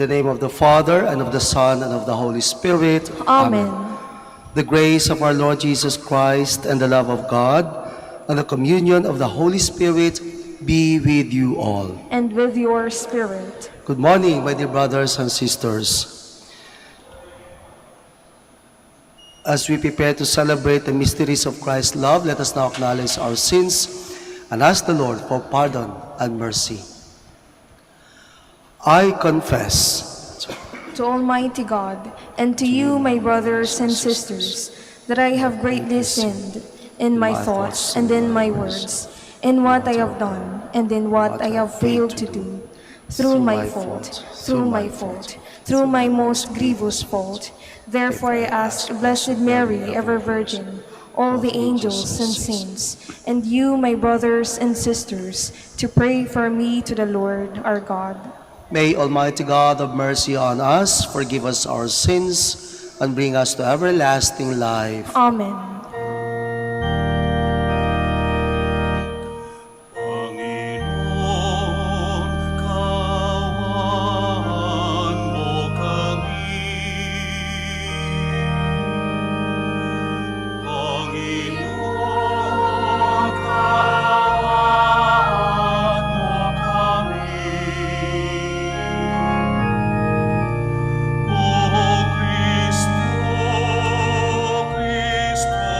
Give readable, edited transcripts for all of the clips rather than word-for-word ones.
the name of the Father, and of the Son, and of the Holy Spirit. Amen. The grace of our Lord Jesus Christ, and the love of God, and the communion of the Holy Spirit be with you all. And with your spirit. Good morning, my dear brothers and sisters. As we prepare to celebrate the mysteries of Christ's love, let us now acknowledge our sins and ask the Lord for pardon and mercy. I confess To Almighty God, and to you, my brothers and sisters, that I have greatly sinned in my thoughts and in my words, in what I have done and in what I have failed to do, through my most grievous fault. Therefore I ask Blessed Mary, ever Virgin, all the angels and saints, and you, my brothers and sisters, to pray for me to the Lord our God. May Almighty God have mercy on us, forgive us our sins, and bring us to everlasting life. Amen. Christ,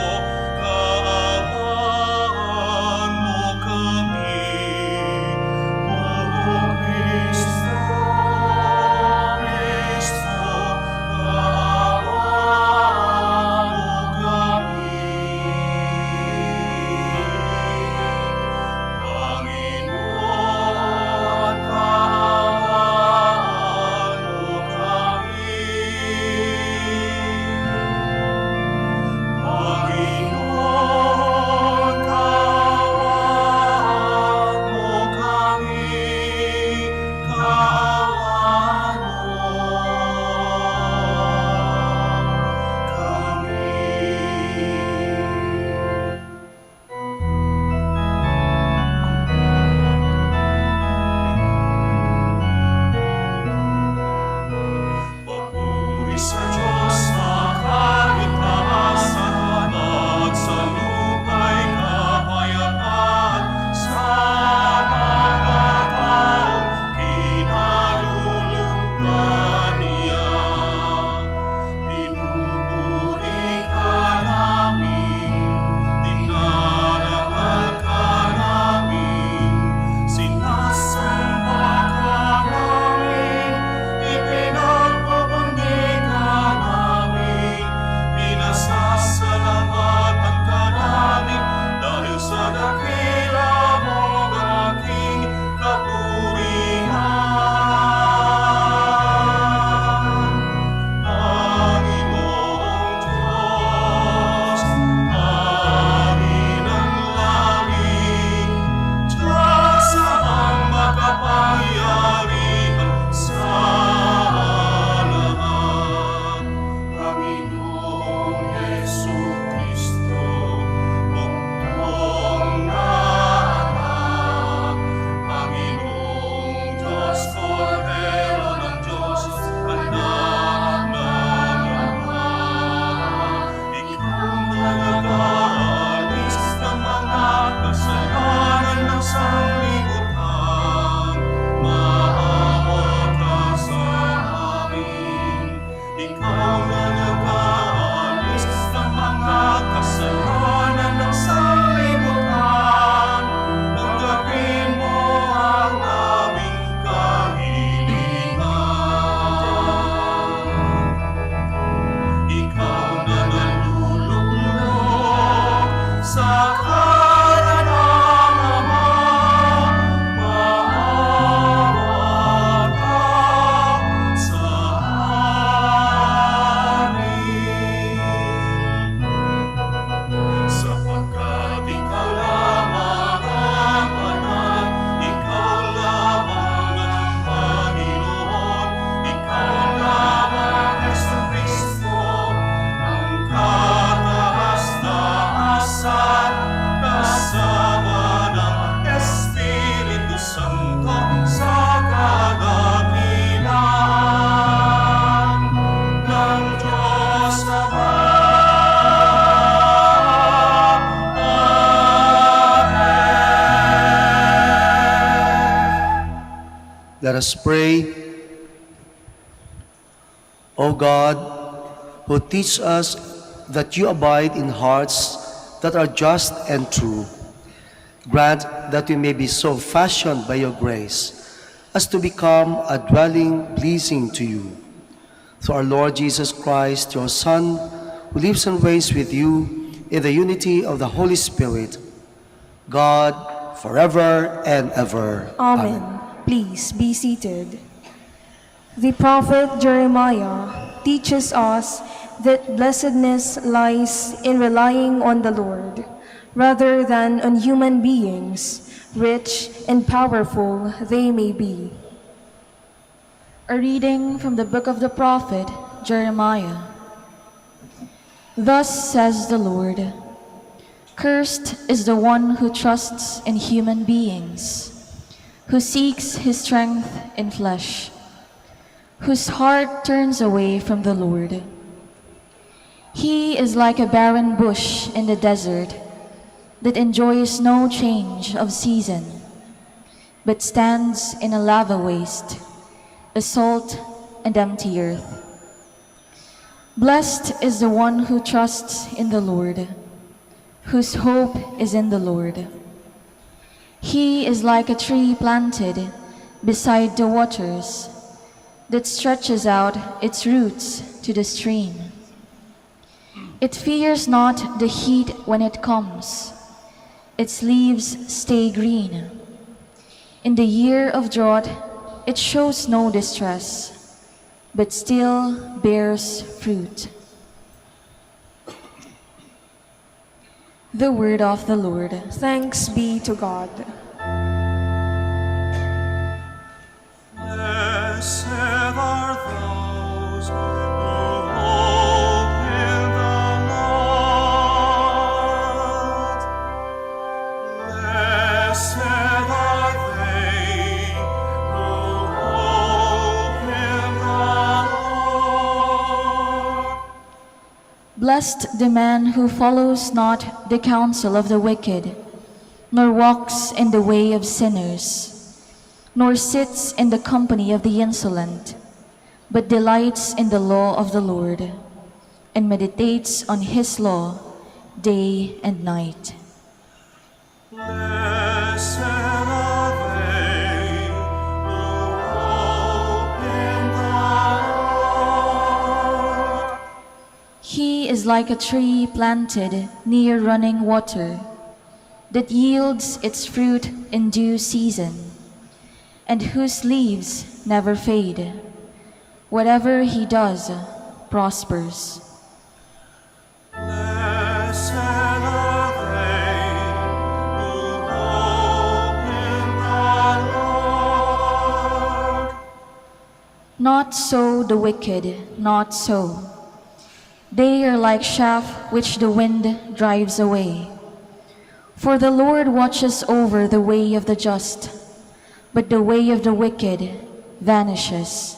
Let us pray. O God, who teach us that you abide in hearts that are just and true, grant that we may be so fashioned by your grace as to become a dwelling pleasing to you. Through our Lord Jesus Christ, your Son, who lives and reigns with you in the unity of the Holy Spirit, God, forever and ever. Amen. Please be seated. The prophet Jeremiah teaches us that blessedness lies in relying on the Lord rather than on human beings, rich and powerful they may be. A reading from the book of the prophet Jeremiah. Thus says the Lord, cursed is the one who trusts in human beings, who seeks his strength in flesh, whose heart turns away from the Lord. He is like a barren bush in the desert that enjoys no change of season, but stands in a lava waste, a salt and empty earth. Blessed is the one who trusts in the Lord, whose hope is in the Lord. He is like a tree planted beside the waters that stretches out its roots to the stream. It fears not the heat when it comes. Its leaves stay green. In the year of drought, it shows no distress, but still bears fruit. The word of the Lord. Thanks be to God. Blessed are those who hope in the Lord. Blessed are they who hope in the Lord. Blessed the man who follows not the counsel of the wicked, nor walks in the way of sinners, nor sits in the company of the insolent, but delights in the law of the Lord, and meditates on his law day and night. Blessed are they who hope in the Lord. He is like a tree planted near running water, that yields its fruit in due season, and whose leaves never fade. Whatever he does prospers. Blessed are they who hope in the Lord. Not so the wicked, not so. They are like chaff which the wind drives away. For the Lord watches over the way of the just, but the way of the wicked vanishes.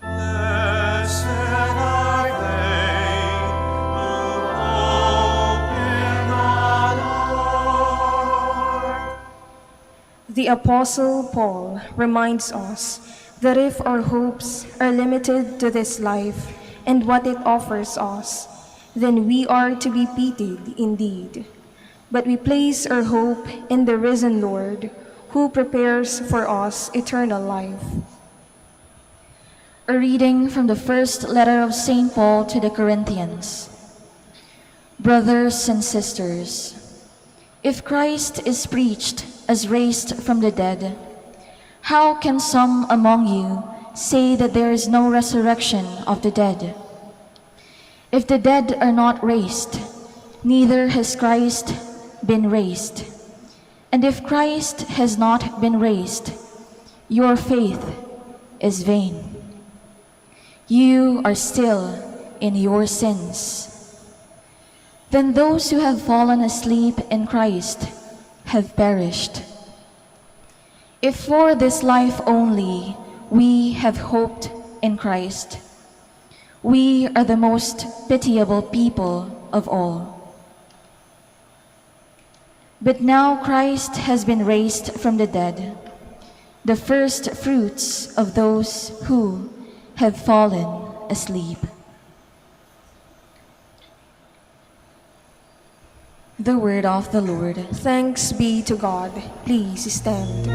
Blessed are they who hope in the Lord. The Apostle Paul reminds us that if our hopes are limited to this life and what it offers us, then we are to be pitied indeed. But we place our hope in the risen Lord, who prepares for us eternal life. A reading from the first letter of St. Paul to the Corinthians. Brothers and sisters, if Christ is preached as raised from the dead, how can some among you say that there is no resurrection of the dead? If the dead are not raised, neither has Christ been raised. And if Christ has not been raised, your faith is vain. You are still in your sins. Then those who have fallen asleep in Christ have perished. If for this life only we have hoped in Christ, we are the most pitiable people of all. But now Christ has been raised from the dead, the first fruits of those who have fallen asleep. The word of the Lord. Thanks be to God. Please stand.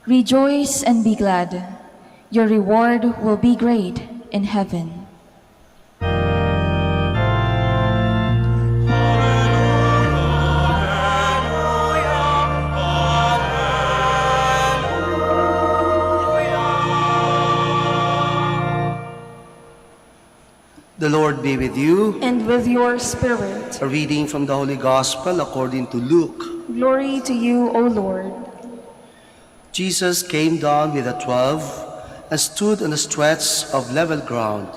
Rejoice and be glad. Your reward will be great in heaven. The Lord be with you. And with your spirit. A reading from the Holy Gospel according to Luke. Glory to you, O Lord. Jesus came down with the 12 and stood on a stretch of level ground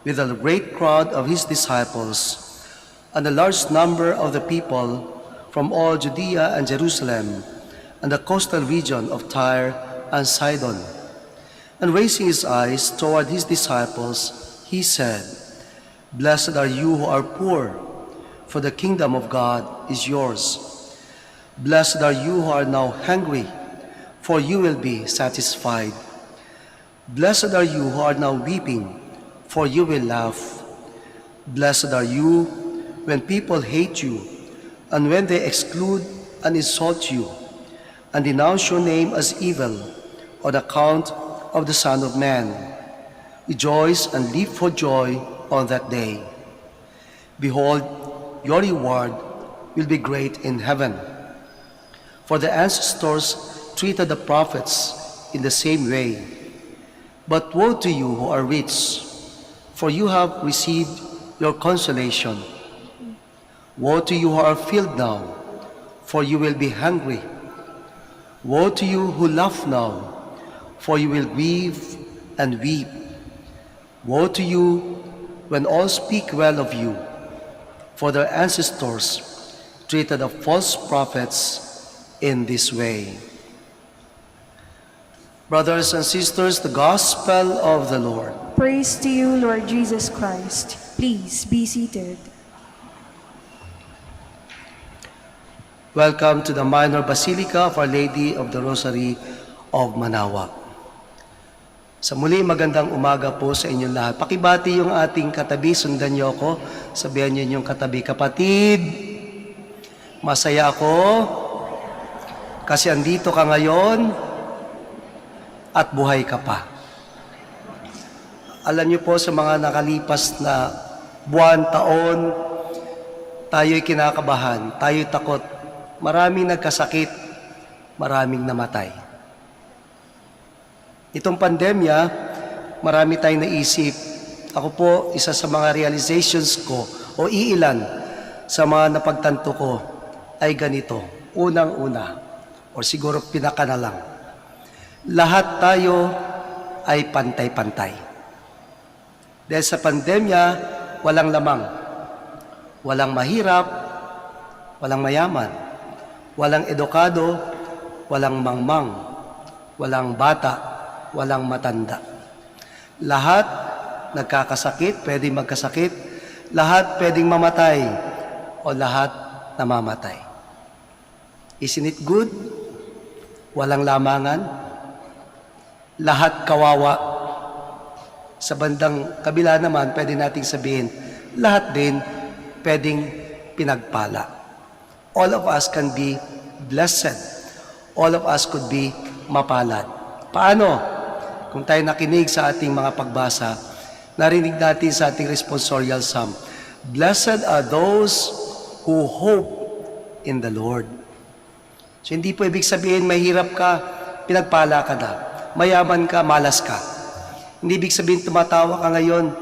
with a great crowd of his disciples and a large number of the people from all Judea and Jerusalem and the coastal region of Tyre and Sidon. And raising his eyes toward his disciples, he said, "Blessed are you who are poor, for the kingdom of God is yours. Blessed are you who are now hungry, for you will be satisfied. Blessed are you who are now weeping, for you will laugh. Blessed are you when people hate you, and when they exclude and insult you, and denounce your name as evil on account of the Son of Man. Rejoice and leap for joy on that day. Behold, your reward will be great in heaven. For the ancestors treated the prophets in the same way. But woe to you who are rich, for you have received your consolation. Woe to you who are filled now, for you will be hungry. Woe to you who laugh now, for you will grieve and weep. Woe to you when all speak well of you, for their ancestors treated the false prophets in this way." Brothers and sisters, the Gospel of the Lord. Praise to you, Lord Jesus Christ. Please be seated. Welcome to the Minor Basilica of Our Lady of the Rosary of Manaoag. Sa muli, magandang umaga po sa inyong lahat. Pakibati yung ating katabi, sundan niyo ako. Sabihan niyo yung katabi, "Kapatid, masaya ako kasi andito ka ngayon at buhay ka pa." Alam niyo po, sa mga nakalipas na buwan, taon, tayo'y kinakabahan, tayo'y takot. Maraming nagkasakit, maraming namatay. Itong pandemya, marami tayong naisip. Ako po, isa sa mga realizations ko o iilan sa mga napagtanto ko ay ganito. Unang-una, o siguro pinaka na lang, lahat tayo ay pantay-pantay. Dahil sa pandemya, walang lamang, walang mahirap, walang mayaman, walang edukado, walang mangmang, walang bata, walang matanda. Lahat nagkakasakit, pwedeng magkasakit, lahat pwedeng mamatay, o lahat namamatay. Isn't it good? Walang lamangan, lahat kawawa. Sa bandang kabila naman, pwede nating sabihin, lahat din pwedeng pinagpala. All of us can be blessed. All of us could be mapalad. Paano? Kung tayo nakinig sa ating mga pagbasa, narinig natin sa ating responsorial psalm, "Blessed are those who hope in the Lord." So hindi po ibig sabihin mahirap ka, pinagpala ka na. Mayaman ka, malas ka. Hindi ibig sabihin tumatawa ka ngayon,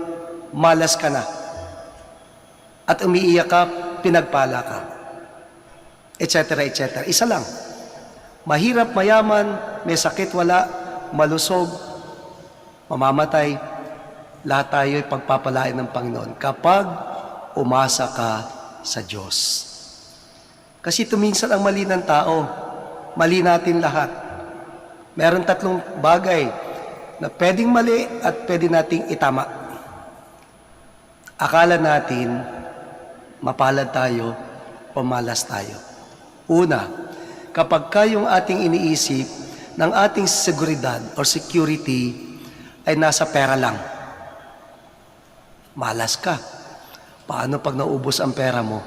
malas ka na. At umiiyak ka, pinagpala ka. Etc. etc. Isa lang. Mahirap, mayaman, may sakit, wala, malusog, mamamatay, lahat tayo ay pagpapalain ng Panginoon kapag umasa ka sa Diyos. Kasi tuminsan ang mali ng tao, mali natin lahat. Meron tatlong bagay na pwedeng mali at pwede nating itama. Akala natin, mapalad tayo o malas tayo. Una, kapag yung ating iniisip ng ating seguridad or security ay nasa pera lang, malas ka. Paano pag naubos ang pera mo?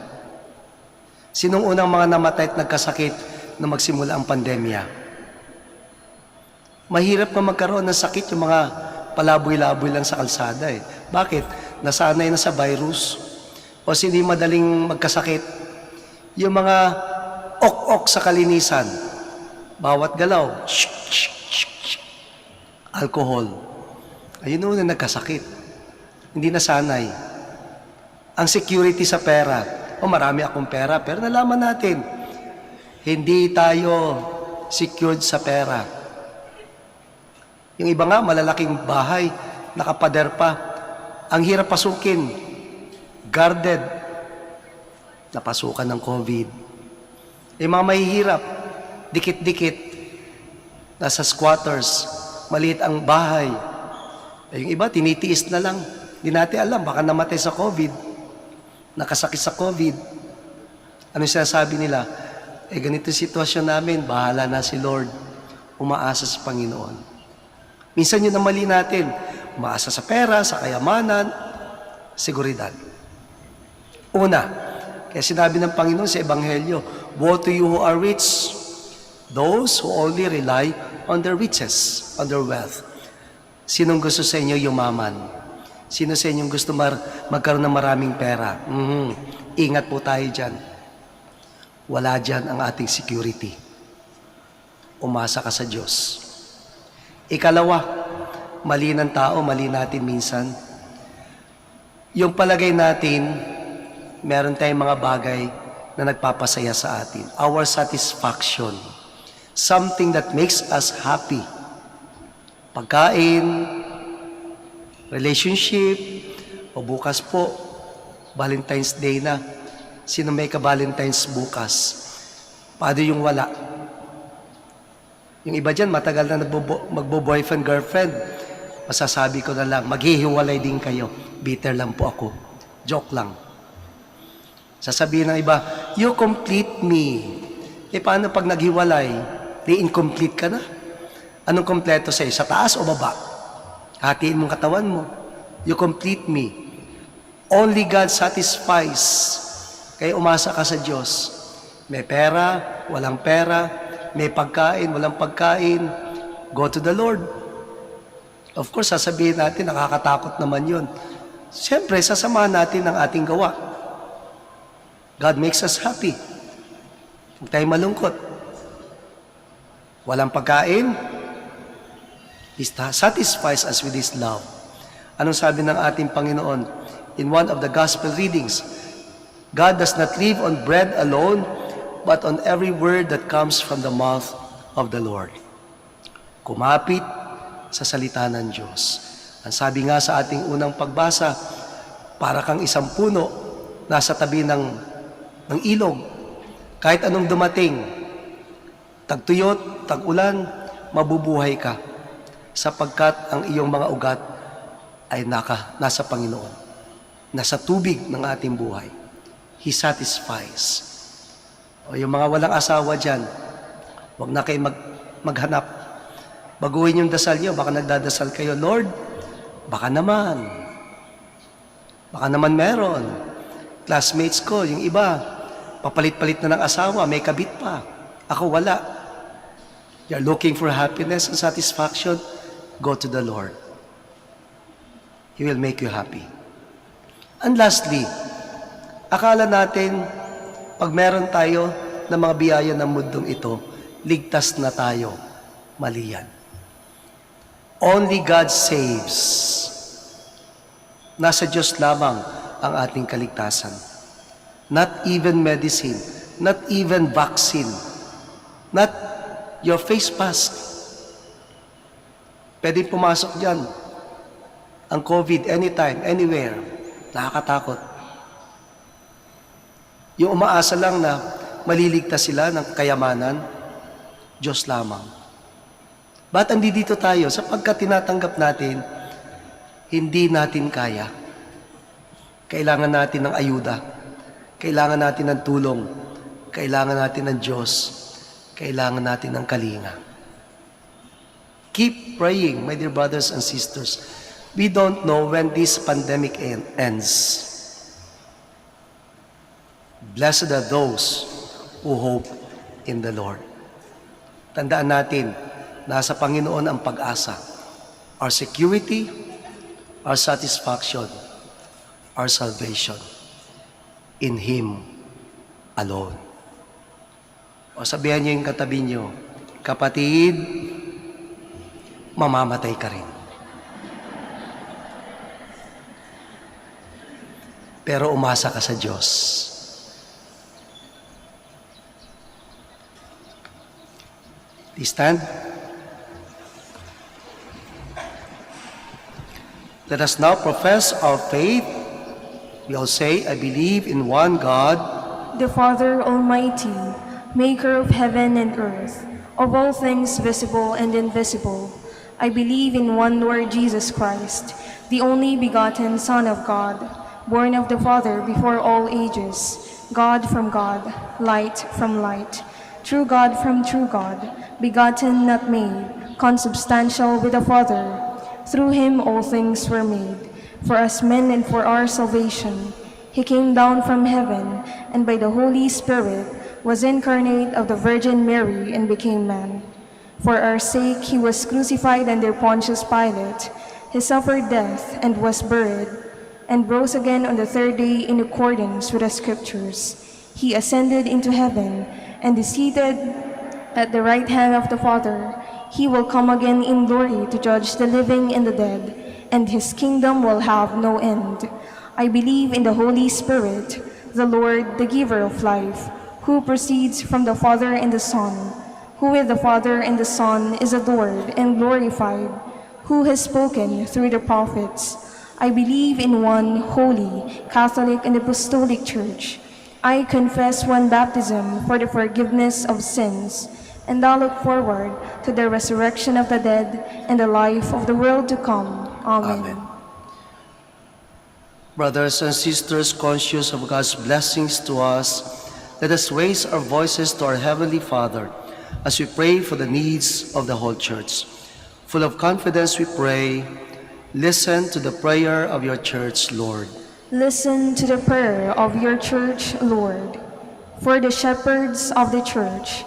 Sinong unang mga namatay at nagkasakit na magsimula ang pandemya? Mahirap na magkaroon ng sakit yung mga palaboy-laboy lang sa kalsada eh. Bakit? Nasanay na sa virus. O hindi madaling magkasakit. Yung mga ok-ok sa kalinisan. Bawat galaw. Alcohol. Ayun na nagkasakit. Hindi nasanay. Ang security sa pera. Marami akong pera. Pero nalaman natin, hindi tayo secured sa pera. Yung iba nga, malalaking bahay, nakapader pa. Ang hirap pasukin. Guarded. Napasukan ng COVID. Yung mga mahihirap, dikit-dikit. Nasa squatters. Maliit ang bahay. Yung iba, tinitiis na lang. Hindi natin alam, baka namatay sa COVID. Nakasakit sa COVID. Ano sinasabi nila? Ganito sitwasyon namin, bahala na si Lord. Umaasa sa Panginoon. Minsan yun ang mali natin. Umaasa sa pera, sa kayamanan, seguridad. Una, kaya sinabi ng Panginoon sa Ebanghelyo, woe to you who are rich, those who only rely on their riches, on their wealth. Sinong gusto sa inyo yumaman? Sino sa inyong gusto magkaroon ng maraming pera? Ingat po tayo dyan. Wala dyan ang ating security. Umasa ka sa Diyos. Ikalawa, mali ng tao, mali natin minsan. Yung palagay natin, meron tayong mga bagay na nagpapasaya sa atin. Our satisfaction. Something that makes us happy. Pagkain, relationship, o bukas po, Valentine's Day na. Sino may ka-Valentine's bukas? Paano yung wala? Yung iba dyan, matagal na magbo-boyfriend, girlfriend. Masasabi ko na lang, maghihiwalay din kayo. Bitter lang po ako. Joke lang. Sasabihin ng iba, you complete me. Paano pag naghiwalay? Di incomplete ka na? Anong kompleto sa'yo? Sa taas o baba? Hatiin mong katawan mo. You complete me. Only God satisfies. Kaya umasa ka sa Diyos. May pera, walang pera, may pagkain, walang pagkain, go to the Lord. Of course, sasabihin natin, nakakatakot naman yun. Siyempre, sasamahan natin ang ating gawa. God makes us happy. Huwag tayo malungkot. Walang pagkain, He satisfies us with His love. Anong sabi ng ating Panginoon? In one of the gospel readings, God does not live on bread alone, but on every word that comes from the mouth of the Lord. Kumapit sa salita ng Diyos. Ang sabi nga sa ating unang pagbasa, para kang isang puno nasa tabi ng ilog. Kahit anong dumating, tagtuyot, tag-ulan, mabubuhay ka sapagkat ang iyong mga ugat ay nasa Panginoon. Nasa tubig ng ating buhay. He satisfies. O yung mga walang asawa dyan, huwag na kayo maghanap. Baguhin yung dasal nyo, baka nagdadasal kayo, Lord, baka naman meron. Classmates ko, yung iba, papalit-palit na ng asawa, may kabit pa. Ako wala. You're looking for happiness and satisfaction, go to the Lord. He will make you happy. And lastly, akala natin, pag meron tayo ng mga biyaya ng mundong ito, ligtas na tayo. Mali yan. Only God saves. Nasa Diyos lamang ang ating kaligtasan. Not even medicine, not even vaccine, not your face mask. Pwede pumasok dyan. Ang COVID, anytime, anywhere. Nakakatakot. Yung umaasa lang na maliligtas sila ng kayamanan, Diyos lamang. Ba't andito tayo? Sapagkat tinatanggap natin, hindi natin kaya. Kailangan natin ng ayuda. Kailangan natin ng tulong. Kailangan natin ng Diyos. Kailangan natin ng kalinga. Keep praying, my dear brothers and sisters. We don't know when this pandemic ends. Blessed are those who hope in the Lord. Tandaan natin, nasa Panginoon ang pag-asa. Our security, our satisfaction, our salvation in Him alone. O sabihan niyo yung katabi niyo, kapatid, mamamatay ka rin. Pero umasa ka sa Diyos. Please stand. Let us now profess our faith. We all say, I believe in one God, the Father Almighty, maker of heaven and earth, of all things visible and invisible. I believe in one Lord Jesus Christ, the only begotten Son of God, born of the Father before all ages, God from God, light from light, true God from true God, begotten, not made, consubstantial with the Father. Through him all things were made. For us men and for our salvation, he came down from heaven, and by the Holy Spirit was incarnate of the Virgin Mary and became man. For our sake he was crucified under Pontius Pilate. He suffered death and was buried, and rose again on the third day in accordance with the Scriptures. He ascended into heaven, and is seated at the right hand of the Father. He will come again in glory to judge the living and the dead, and his kingdom will have no end. I believe in the Holy Spirit, the Lord, the giver of life, who proceeds from the Father and the Son, who with the Father and the Son is adored and glorified, who has spoken through the prophets. I believe in one holy, Catholic, and Apostolic Church. I confess one baptism for the forgiveness of sins, and I look forward to the resurrection of the dead and the life of the world to come. Amen. Amen. Brothers and sisters, conscious of God's blessings to us, let us raise our voices to our Heavenly Father as we pray for the needs of the whole Church. Full of confidence we pray, listen to the prayer of your Church, Lord. Listen to the prayer of your Church, Lord. For the shepherds of the Church,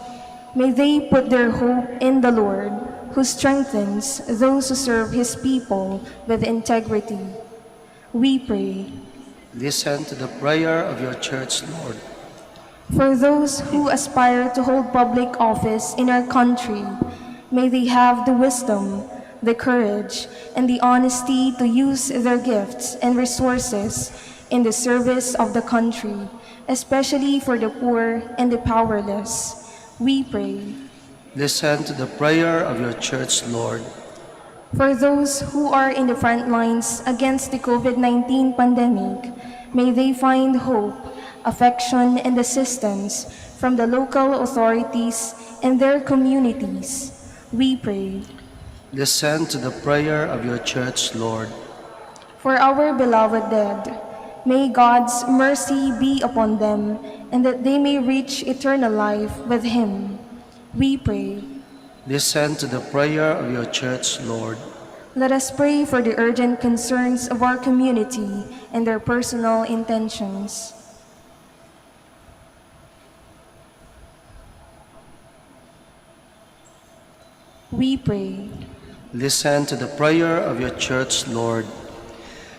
may they put their hope in the Lord, who strengthens those who serve his people with integrity. We pray. Listen to the prayer of your Church, Lord. For those who aspire to hold public office in our country, may they have the wisdom, the courage, and the honesty to use their gifts and resources in the service of the country, especially for the poor and the powerless. We pray. Listen to the prayer of your Church, Lord. For those who are in the front lines against the COVID-19 pandemic, may they find hope, affection, and assistance from the local authorities and their communities. We pray. Listen to the prayer of your Church, Lord. For our beloved dead, may God's mercy be upon them, and that they may reach eternal life with him. We pray. Listen to the prayer of your Church, Lord. Let us pray for the urgent concerns of our community and their personal intentions. We pray. Listen to the prayer of your Church, Lord.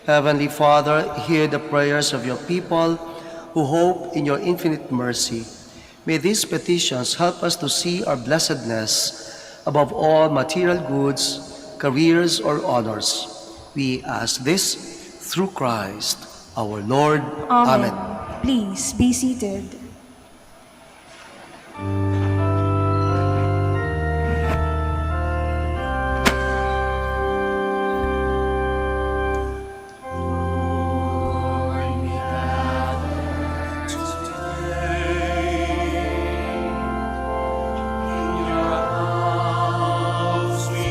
Heavenly Father, hear the prayers of your people who hope in your infinite mercy. May these petitions help us to see our blessedness above all material goods, careers, or honors. We ask this through Christ, our Lord. Amen. Please be seated. In your house we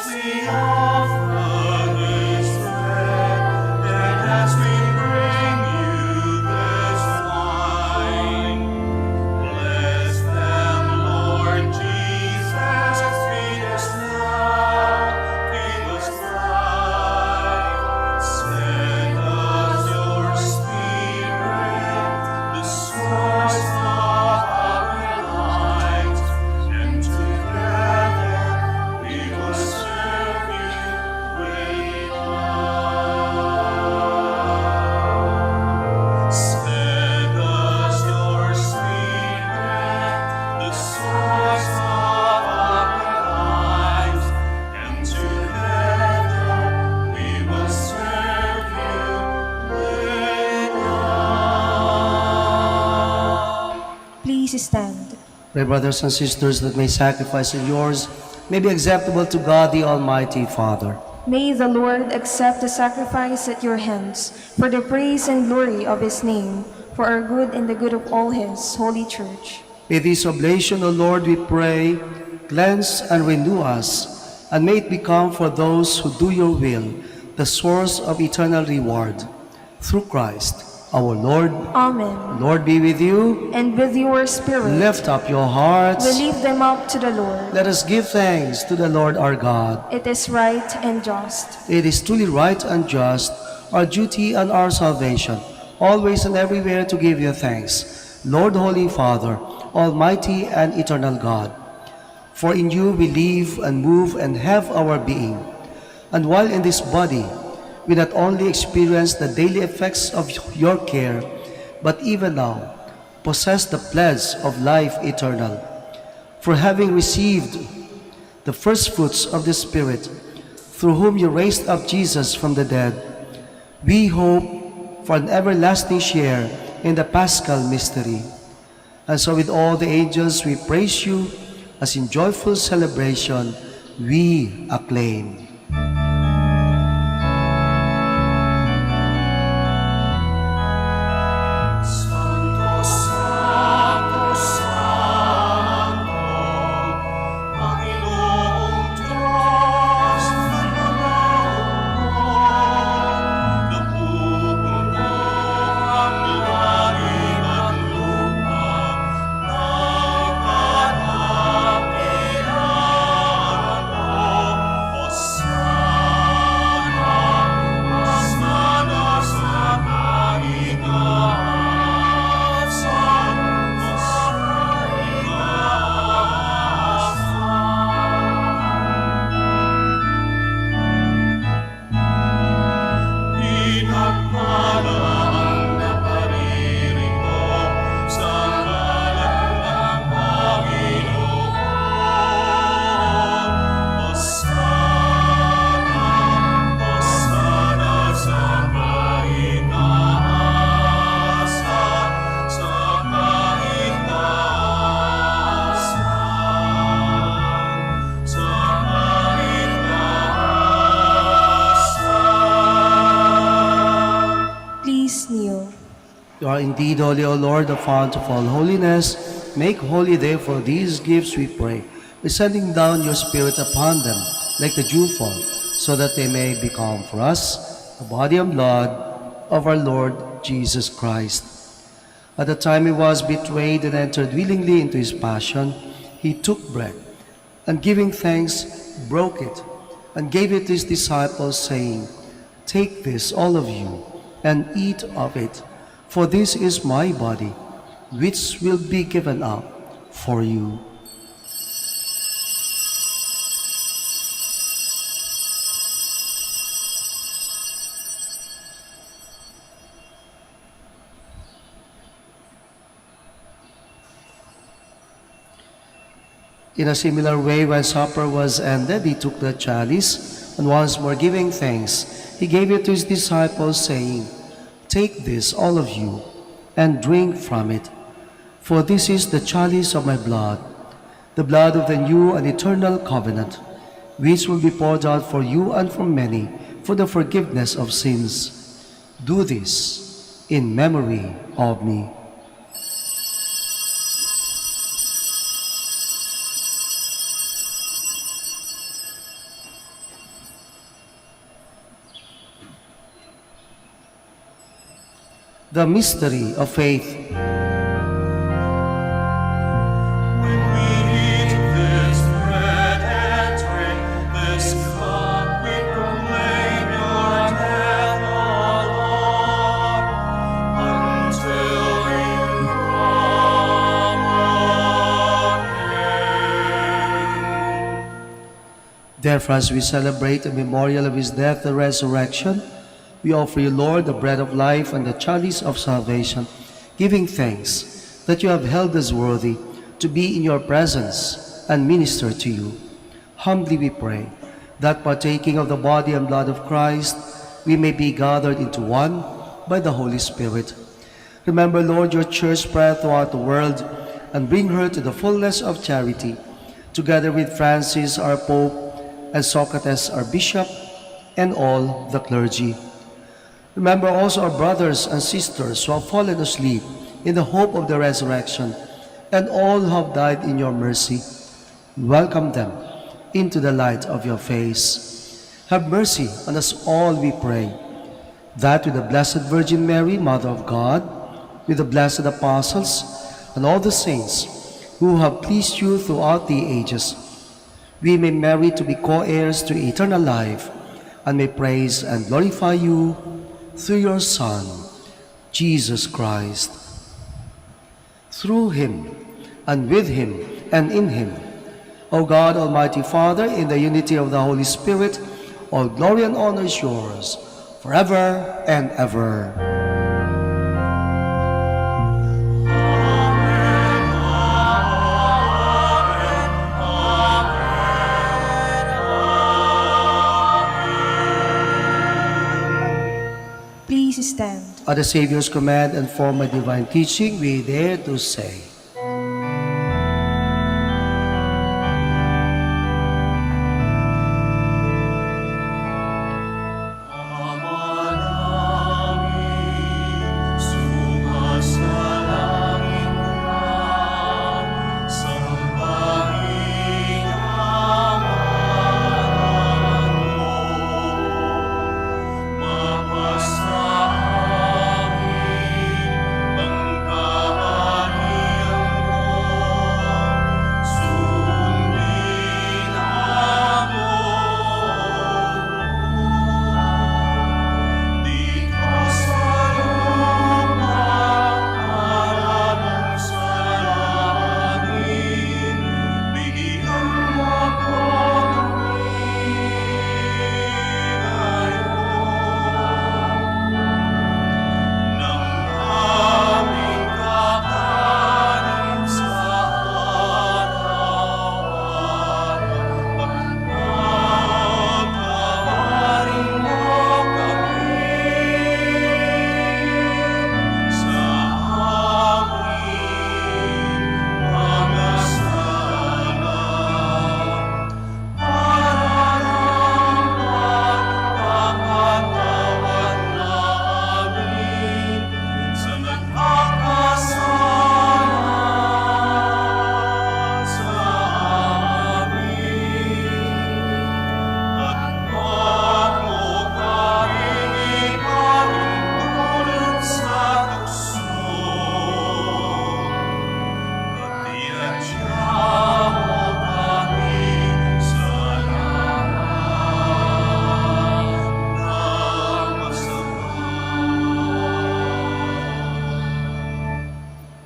we offer this bread, and as we bring you this wine, bless them, Lord Jesus, feed us now, feed us right. Send us your Spirit, the source of our light, and together we will serve you with love. Send us your Spirit, the source of our lives, and together we will serve you with love. Please stand. Pray, brothers and sisters, that my sacrifice and yours may be acceptable to God, the Almighty Father. May the Lord accept the sacrifice at your hands for the praise and glory of his name, for our good and the good of all his holy church. May this oblation, O Lord, we pray, cleanse and renew us, and may it become for those who do your will the source of eternal reward. Through Christ our Lord. Amen. Lord be with you. And with your spirit, Lift up your hearts. we lift them up to the Lord. Let us give thanks to the Lord our God. It is right and just. It is truly right and just, our duty and our salvation, always and everywhere to give you thanks, Lord, Holy Father, Almighty and eternal God. For in you we live and move and have our being. And while in this body, we not only experience the daily effects of your care, but even now possess the pledge of life eternal. For having received the first fruits of the Spirit, through whom you raised up Jesus from the dead, we hope for an everlasting share in the Paschal mystery. And so with all the angels we praise you, as in joyful celebration we acclaim. Santo, Santo, Santo, Panginoong Diyos ng mga hukbo, napupuno ang langit at lupa, nagkakapihan mo. Hosanna, Hosanna sa kaitaasan, pinagpala ang naparirito sa ngalan ng Panginoon. Hosanna, Hosanna sa kaitaasan, sa kaitaasan, sa kaitaasan. Please kneel. You are indeed holy, O Lord, the fount of all holiness. Make holy therefore these gifts, we pray, by sending down your Spirit upon them, like the dewfall, so that they may become for us the body and blood of our Lord Jesus Christ. At the time he was betrayed and entered willingly into his passion, he took bread, and giving thanks, broke it, and gave it to his disciples, saying, "Take this, all of you, and eat of it, for this is my body, which will be given up for you." In a similar way, when supper was ended, he took the chalice, and once more giving thanks, he gave it to his disciples, saying, "Take this, all of you, and drink from it. For this is the chalice of my blood, the blood of the new and eternal covenant, which will be poured out for you and for many for the forgiveness of sins. Do this in memory of me." The mystery of faith. When we eat this bread and drink this cup, we proclaim your death, O Lord, until you come again. Therefore, as we celebrate the memorial of his death and resurrection, we offer you, Lord, the bread of life and the chalice of salvation, giving thanks that you have held us worthy to be in your presence and minister to you. Humbly we pray that partaking of the body and blood of Christ, we may be gathered into one by the Holy Spirit. Remember, Lord, your church spread throughout the world and bring her to the fullness of charity, together with Francis, our Pope, and Socrates, our Bishop, and all the clergy. Remember also our brothers and sisters who have fallen asleep in the hope of the resurrection, and all who have died in your mercy. Welcome them into the light of your face. Have mercy on us all, we pray, that with the Blessed Virgin Mary, Mother of God, with the blessed apostles, and all the saints who have pleased you throughout the ages, we may merit to be co-heirs to eternal life, and may praise and glorify you through your Son, Jesus Christ. Through him, and with him, and in him, O God, Almighty Father, in the unity of the Holy Spirit, all glory and honor is yours, forever and ever. Please stand. At the Savior's command and for my divine teaching, we dare to say,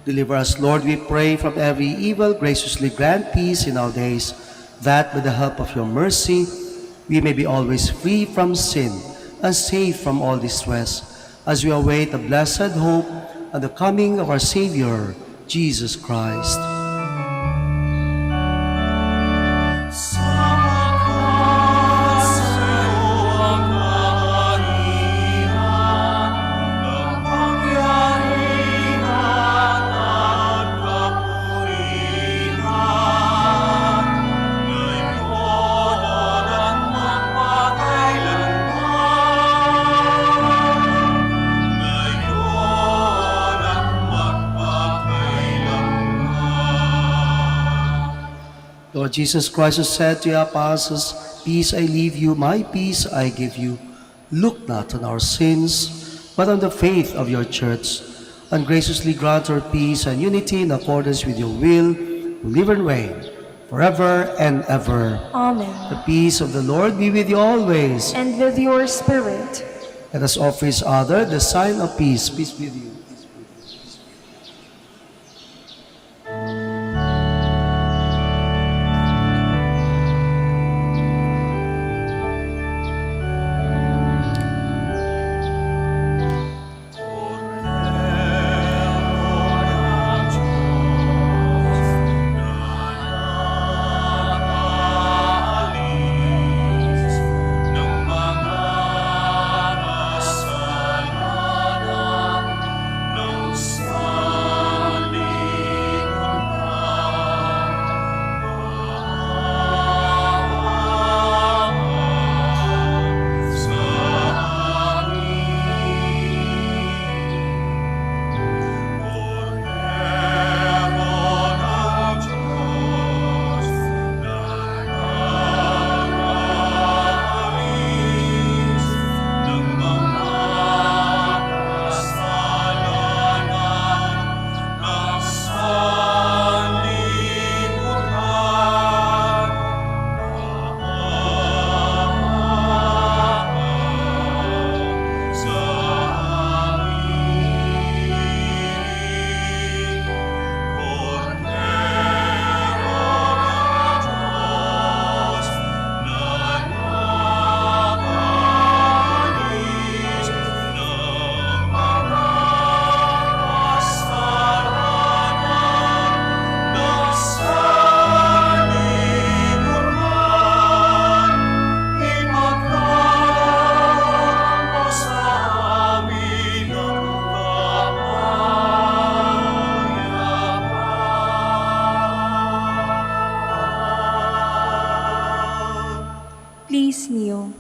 deliver us, Lord, we pray, from every evil. Graciously grant peace in our days, that with the help of your mercy, we may be always free from sin and safe from all distress, as we await the blessed hope and the coming of our Savior, Jesus Christ. Lord Jesus Christ, who said to your apostles, "Peace I leave you, my peace I give you," look not on our sins, but on the faith of your church, and graciously grant her peace and unity in accordance with your will, who live and reign forever and ever. Amen. The peace of the Lord be with you always. And with your spirit. Let us offer each other the sign of peace. Peace be with you. Please kneel.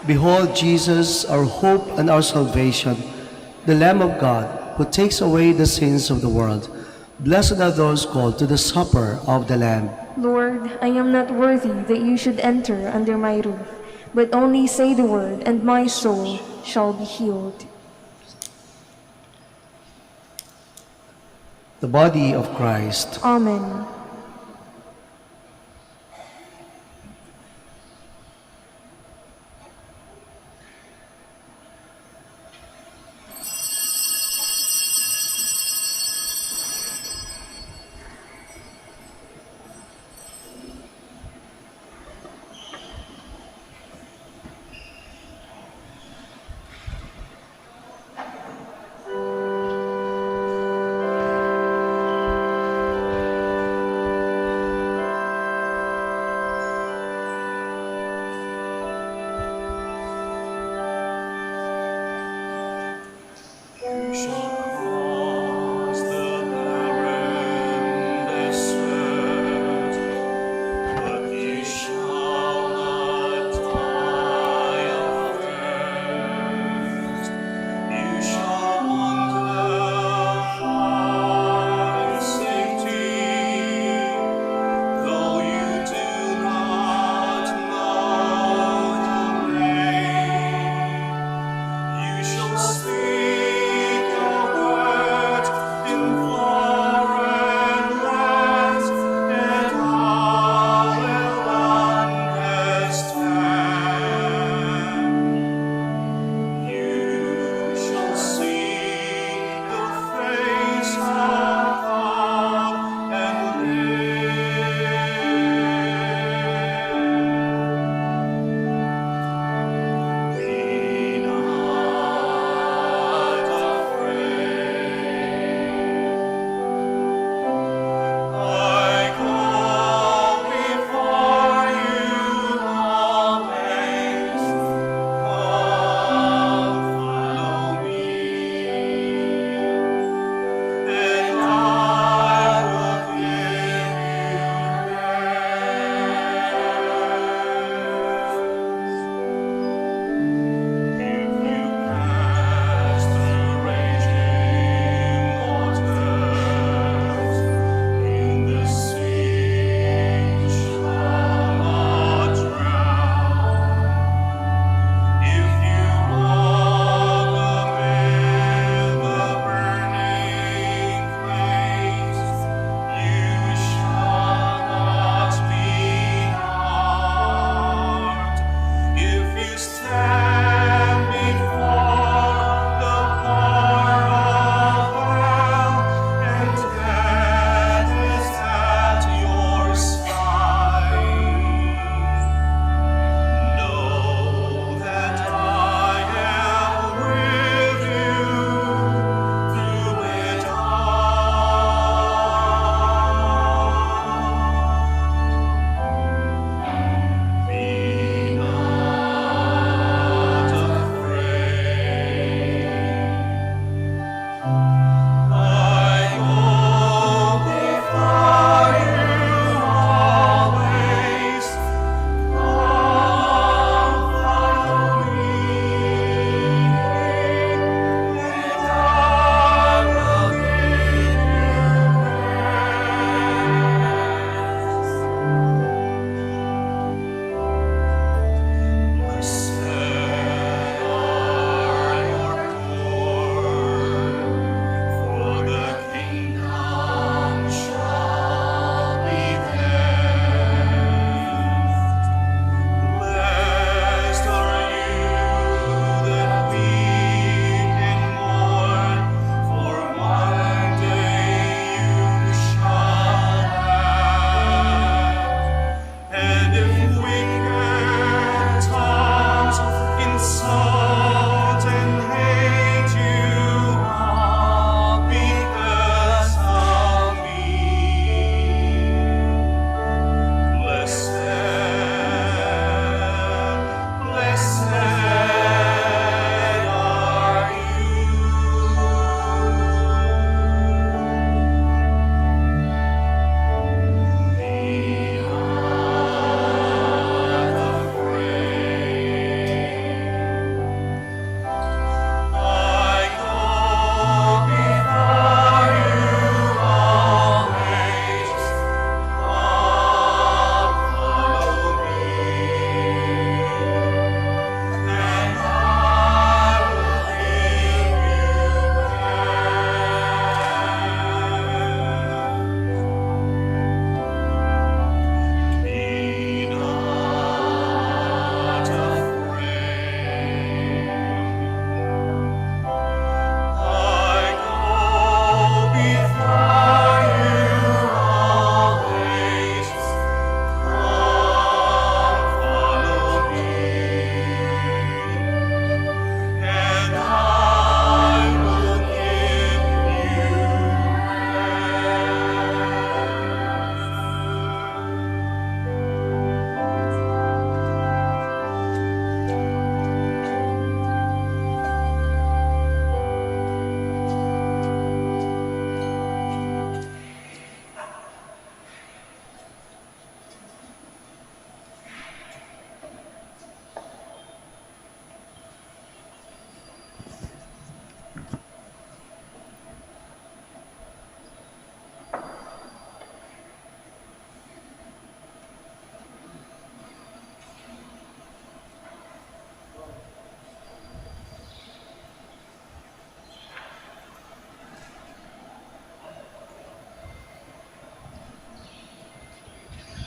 Behold Jesus, our hope and our salvation, the Lamb of God, who takes away the sins of the world. Blessed are those called to the supper of the Lamb. Lord, I am not worthy that you should enter under my roof, but only say the word, and my soul shall be healed. The body of Christ. Amen.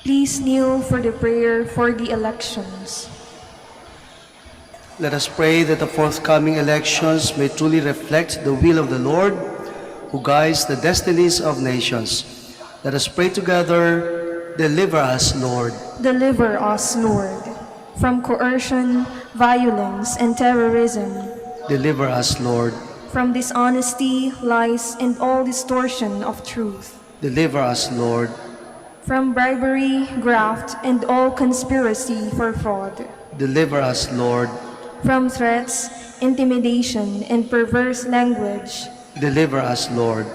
Please kneel for the prayer for the elections. Let us pray that the forthcoming elections may truly reflect the will of the Lord, who guides the destinies of nations. Let us pray together. Deliver us, Lord. Deliver us, Lord, from coercion, violence, and terrorism, Deliver us, Lord. from dishonesty, lies, and all distortion of truth, Deliver us, Lord. from bribery, graft, and all conspiracy for fraud, Deliver us, Lord. from threats, intimidation, and perverse language. Deliver us, Lord.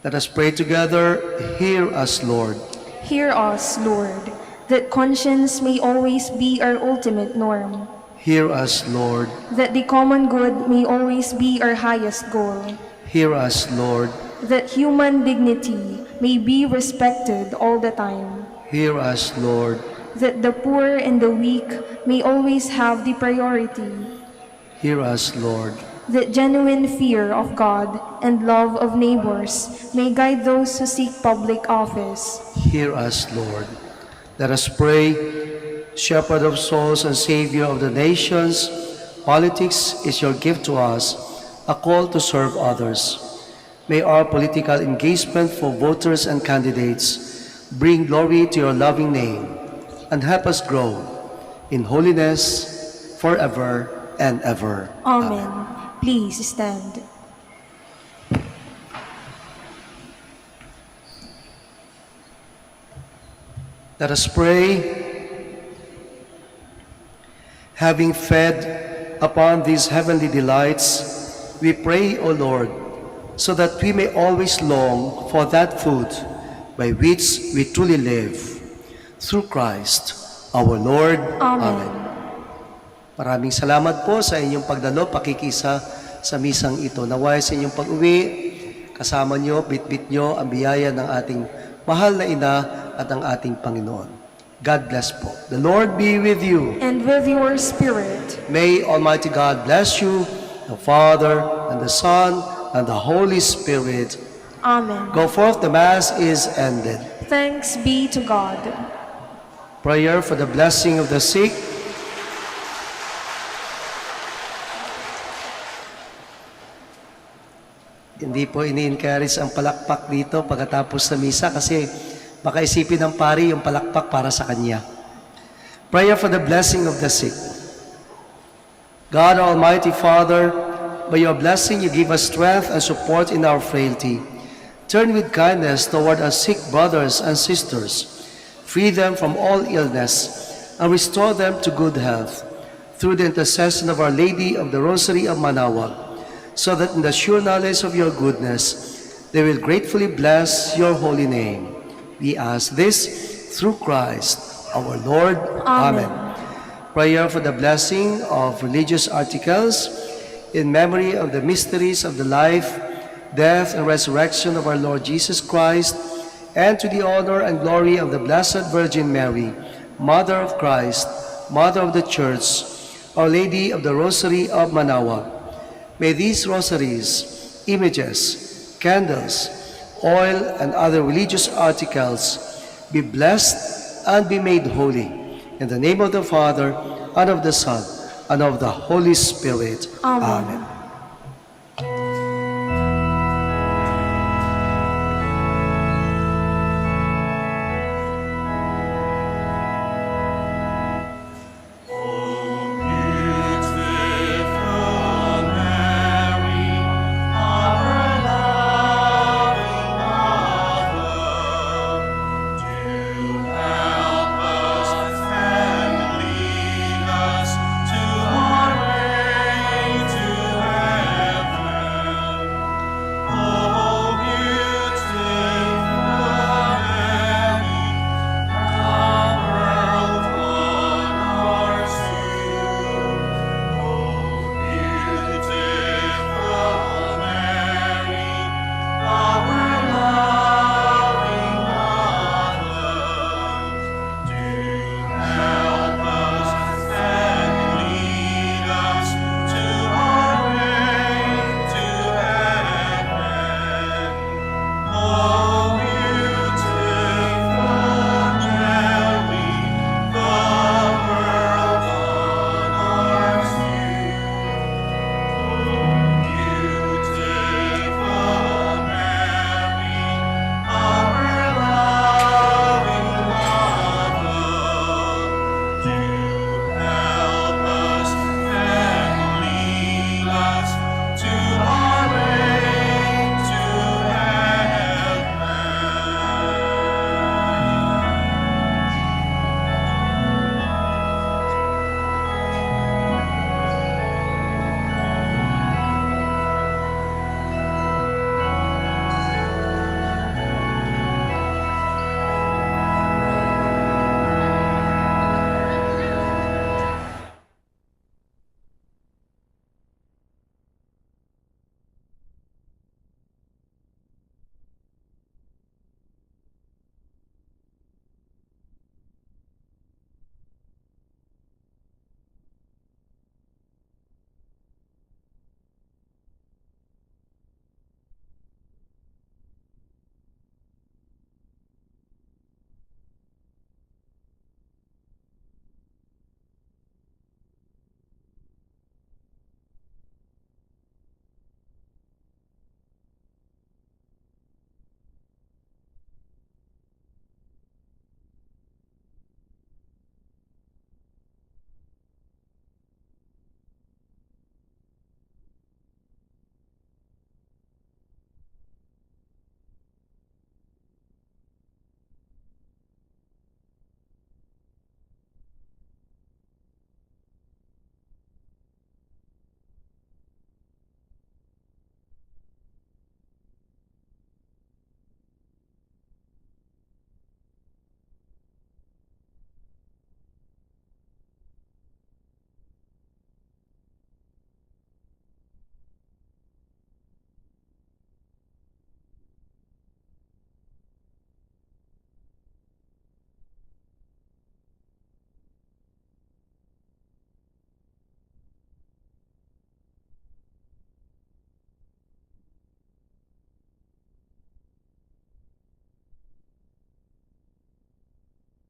Let us pray together. Hear us, Lord. Hear us, Lord, that conscience may always be our ultimate norm, Hear us, Lord. that the common good may always be our highest goal, Hear us, Lord. that human dignity may be respected all the time, Hear us, Lord. that the poor and the weak may always have the priority, Hear us, Lord. that genuine fear of God and love of neighbors may guide those who seek public office. Hear us, Lord. Let us pray. Shepherd of souls and Savior of the nations, politics is your gift to us, a call to serve others. May our political engagement for voters and candidates bring glory to your loving name and help us grow in holiness forever and ever. Amen. Please stand. Let us pray. Having fed upon these heavenly delights, we pray, O Lord, so that we may always long for that food by which we truly live. Through Christ, our Lord. Amen. Maraming salamat po sa inyong pagdalo, pakikisa sa misang ito. Naway sa inyong pag-uwi, kasama nyo, bitbit nyo ang biyaya ng ating mahal na ina at ang ating Panginoon. God bless po. The Lord be with you. And with your spirit. May Almighty God bless you, the Father, and the Son, and the Holy Spirit. Amen. Go forth, the Mass is ended. Thanks be to God. Prayer for the blessing of the sick. Hindi po ini-encourage ang palakpak dito pagkatapos sa misa kasi baka isipin ng pari yung palakpak para sa kanya. Prayer for the blessing of the sick. God, Almighty Father, by your blessing you give us strength and support in our frailty. Turn with kindness toward our sick brothers and sisters. Free them from all illness and restore them to good health through the intercession of Our Lady of the Rosary of Manaoag, so that in the sure knowledge of your goodness, they will gratefully bless your holy name. We ask this through Christ, our Lord. Amen. Prayer for the blessing of religious articles in memory of the mysteries of the life, death, and resurrection of our Lord Jesus Christ, and to the honor and glory of the Blessed Virgin Mary, Mother of Christ, Mother of the Church, Our Lady of the Rosary of Manaoag. May these rosaries, images, candles, oil, and other religious articles be blessed and be made holy. In the name of the Father, and of the Son, and of the Holy Spirit. Amen. Amen.